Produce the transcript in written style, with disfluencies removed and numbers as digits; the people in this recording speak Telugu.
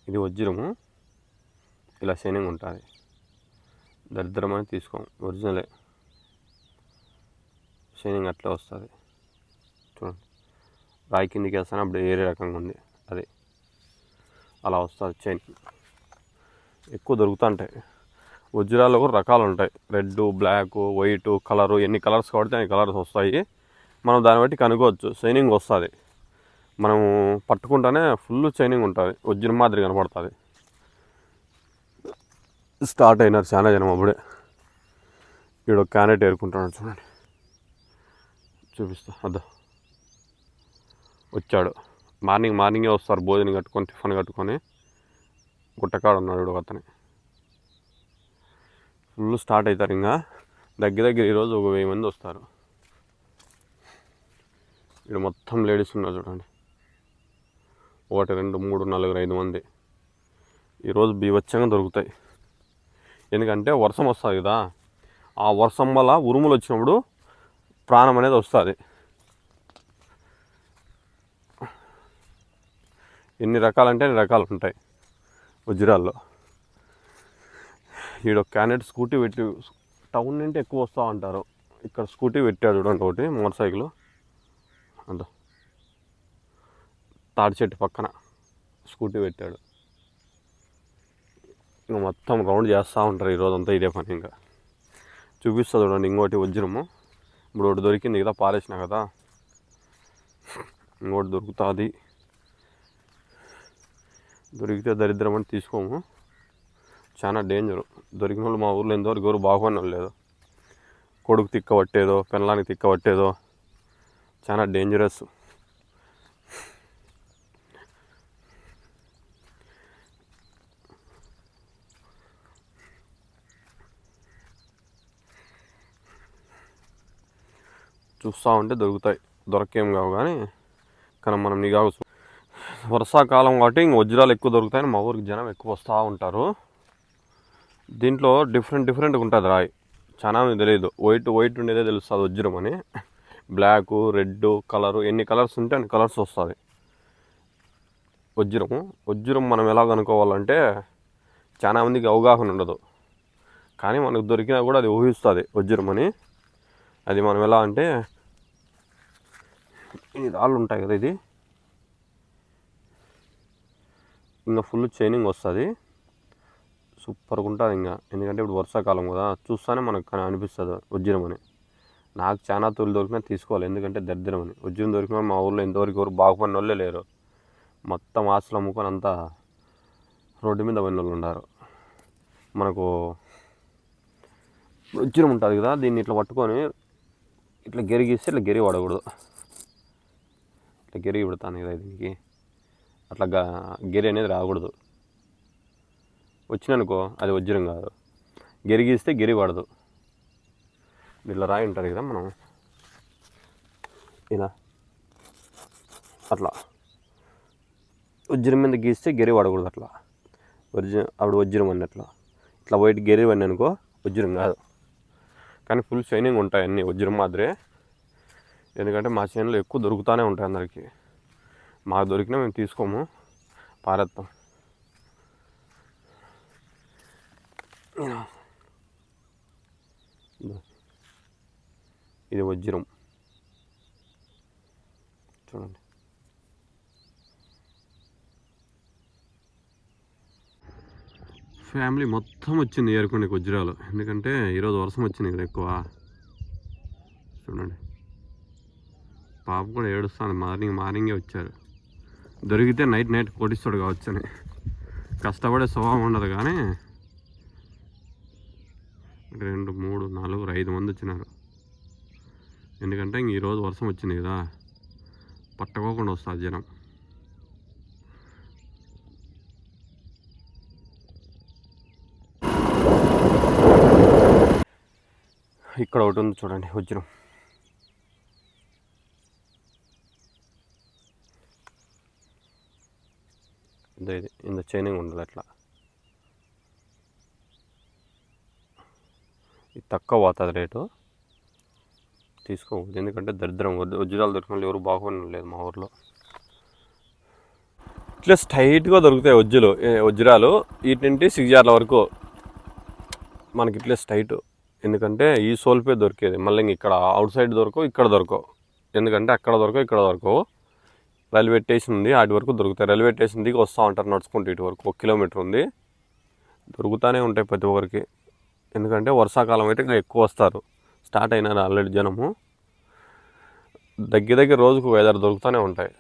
ఇది వజ్రము, ఇలా షైనింగ్ ఉంటుంది. దరిద్రమని తీసుకోం, ఒరిజినలే షైనింగ్ అట్లా వస్తుంది. చూడండి, రాయి కిందికి వేస్తాను అప్పుడు ఏరే రకంగా ఉంది, అది అలా వస్తుంది. చైన్ ఎక్కువ దొరుకుతుంటాయి. వజ్రాల్లో కూడా రకాలు ఉంటాయి, రెడ్, బ్లాక్, వైట్, కలరు. ఎన్ని కలర్స్ కాబట్టి అన్ని కలర్స్ వస్తాయి. మనం దాన్ని బట్టి కనుక్కోవచ్చు. షైనింగ్ వస్తుంది, మనము పట్టుకుంటానే ఫుల్ షైనింగ్ ఉంటుంది, వజ్రం మాదిరి కనపడుతుంది. స్టార్ట్ అయినారు చాలా జనం అప్పుడే. ఈడ క్యారెట్ ఏరుకుంటున్నాడు చూడండి, చూపిస్తా. అదో వచ్చాడు, మార్నింగే వస్తారు భోజనం కట్టుకొని, టిఫిన్ కట్టుకొని. గుట్టకాడు ఉన్నాడు ఒక అతని. ఫుల్ స్టార్ట్ అవుతారు. ఇంకా దగ్గర ఈరోజు ఒక 1000 మంది వస్తారు. ఇక్కడ మొత్తం లేడీస్ ఉన్నారు చూడండి, 1 2 3 4 5 మంది. ఈరోజు బీభత్సంగా దొరుకుతాయి. ఎందుకంటే వర్షం వస్తుంది కదా, ఆ వర్షం వల్ల ఉరుములు వచ్చినప్పుడు ప్రాణం అనేది వస్తుంది. ఎన్ని రకాలంటే అన్ని రకాలు ఉంటాయి వజ్రాల్లో. ఈడ క్యాండిడేట్ స్కూటీ పెట్టి, టౌన్ నుండి ఎక్కువ వస్తూ ఉంటారు. ఇక్కడ స్కూటీ పెట్టాడు చూడండి, ఒకటి మోటార్ సైకిల్. అంత తాడి చెట్టు పక్కన స్కూటీ పెట్టాడు. ఇంకా మొత్తం రౌండ్ చేస్తూ ఉంటారు ఈరోజంతా, ఇదే పని. ఇంకా చూపిస్తుంది చూడండి, ఇంకోటి వజ్రము. ఇప్పుడు ఒకటి దొరికింది కదా, పారేసిన కదా, ఇంకోటి దొరుకుతుంది. దొరికితే దరిద్రం అని తీసుకోము, చాలా డేంజరు. దొరికిన వాళ్ళు మా ఊర్లో ఎంతవరకు ఎవరు బాగుపడిన వాళ్ళు లేదు. కొడుకు తిక్కబట్టేదో, పెళ్ళానికి తిక్కబట్టేదో, చాలా డేంజరస్. చూస్తూ ఉంటే దొరుకుతాయి, దొరకేం కావు కానీ మనం నిఘా. వర్షాకాలం కాబట్టి ఇంక వజ్రాలు ఎక్కువ దొరుకుతాయని మా ఊరికి జనం ఎక్కువ వస్తూ ఉంటారు. దీంట్లో డిఫరెంట్గా ఉంటుంది రాయి, చాలా మంది తెలియదు. వైట్ ఉండేదే తెలుస్తుంది వజ్రం అని. బ్లాక్, రెడ్ కలరు, ఎన్ని కలర్స్ ఉంటే అన్ని కలర్స్ వస్తుంది వజ్రం. మనం ఎలా కనుక్కోవాలంటే చాలా మందికి అవగాహన ఉండదు, కానీ మనకు దొరికినా కూడా అది ఊహిస్తుంది వజ్రం అని. అది మనం ఎలా అంటే, ఈ రాళ్ళు ఉంటాయి కదా, ఇది ఇంకా ఫుల్ షైనింగ్ వస్తుంది, సూపర్గా ఉంటుంది. ఇంకా ఎందుకంటే ఇప్పుడు వర్షాకాలం కదా, చూస్తేనే మనకు అనిపిస్తుంది వజ్రం అని. నాకు చాలా తోలు దొరికినా తీసుకోవాలి, ఎందుకంటే దరిద్రం అని. వజ్రం దొరికిన మా ఊళ్ళో ఇంతవరకు ఎవరు బాగుపడిన వాళ్ళే లేరు. మొత్తం ఆస్తులు అమ్ముకొని అంతా రోడ్డు మీద పోయిన వాళ్ళు ఉన్నారు. మనకు వజ్రం ఉంటుంది కదా, దీన్ని ఇట్లా పట్టుకొని ఇట్లా గెరిగిస్తే ఇట్లా గెరిగి పడకూడదు. ఇట్లా గెరిగి పెడతాను కదా దీనికి, అట్లా గెరి అనేది రాకూడదు. వచ్చిననుకో అది వజ్రం కాదు, గెరిగిస్తే గెరి పడదు. ఇట్లా రాయి ఉంటుంది కదా, మనం ఇలా అట్లా వజ్రం మీద గీస్తే గెరి పడకూడదు. అట్లా అప్పుడు వజ్రం అన్నట్లు. ఇట్లా వైట్ గెరి పడిన అనుకో వజ్రం కాదు. కానీ ఫుల్ షైనింగ్ ఉంటాయి అన్నీ వజ్రం మాదిరే. ఎందుకంటే మా చేనులో ఎక్కువ దొరుకుతూనే ఉంటాయి అందరికీ. మాకు దొరికినా మేము తీసుకోము, పారేస్తాం. ఇది వజ్రం చూడండి. ఫ్యామిలీ మొత్తం వచ్చింది ఏరుకోండి వజ్రాలు, ఎందుకంటే ఈరోజు వర్షం వచ్చింది కదా ఎక్కువ. చూడండి, పాప కూడా ఏడుస్తుంది. మార్నింగే వచ్చారు. దొరికితే నైట్ కొట్టిస్తాడు కావచ్చు అని. కష్టపడే స్వభావం ఉండదు, కానీ 2 3 4 5 మంది వచ్చినారు. ఎందుకంటే ఇంక ఈరోజు వర్షం వచ్చింది కదా, పట్టుకోకుండా వస్తుంది జనం. ఇక్కడ ఒకటి ఉంది చూడండి వజ్రం. ఇది ఇంత చైనింగ్ ఉండదు అట్లా. ఇది తక్కువ పోతుంది రేటు, తీసుకోవద్దు. ఎందుకంటే దరిద్రం. వజ్రాలు దొరికిన వాళ్ళు ఎవరు బాగుపడడం లేదు మా ఊర్లో. ఇట్లా స్ట్రైట్గా దొరుకుతాయి వజ్రాలు వీటి నుండి సిగ్జార్ల వరకు మనకి ఇట్లే స్ట్రైట్. ఎందుకంటే ఈ సోల్పే దొరికేది, మళ్ళీ ఇక్కడ అవుట్ సైడ్ దొరకవు, ఇక్కడ దొరకవు. ఎందుకంటే అక్కడ దొరకవు, ఇక్కడ దొరకవు. రైల్వే స్టేషన్ ఉంది, వాటి వరకు దొరుకుతాయి. రైల్వే స్టేషన్ దిగి వస్తూ ఉంటారు నడుచుకుంటూ, ఇటు వరకు 1 కిలోమీటర్ ఉంది. దొరుకుతూనే ఉంటాయి ప్రతి ఒక్కరికి. ఎందుకంటే వర్షాకాలం అయితే ఇంకా ఎక్కువ వస్తారు. స్టార్ట్ అయినారు ఆల్రెడీ జనము. దగ్గర రోజుకు 5-6 దొరుకుతూనే ఉంటాయి.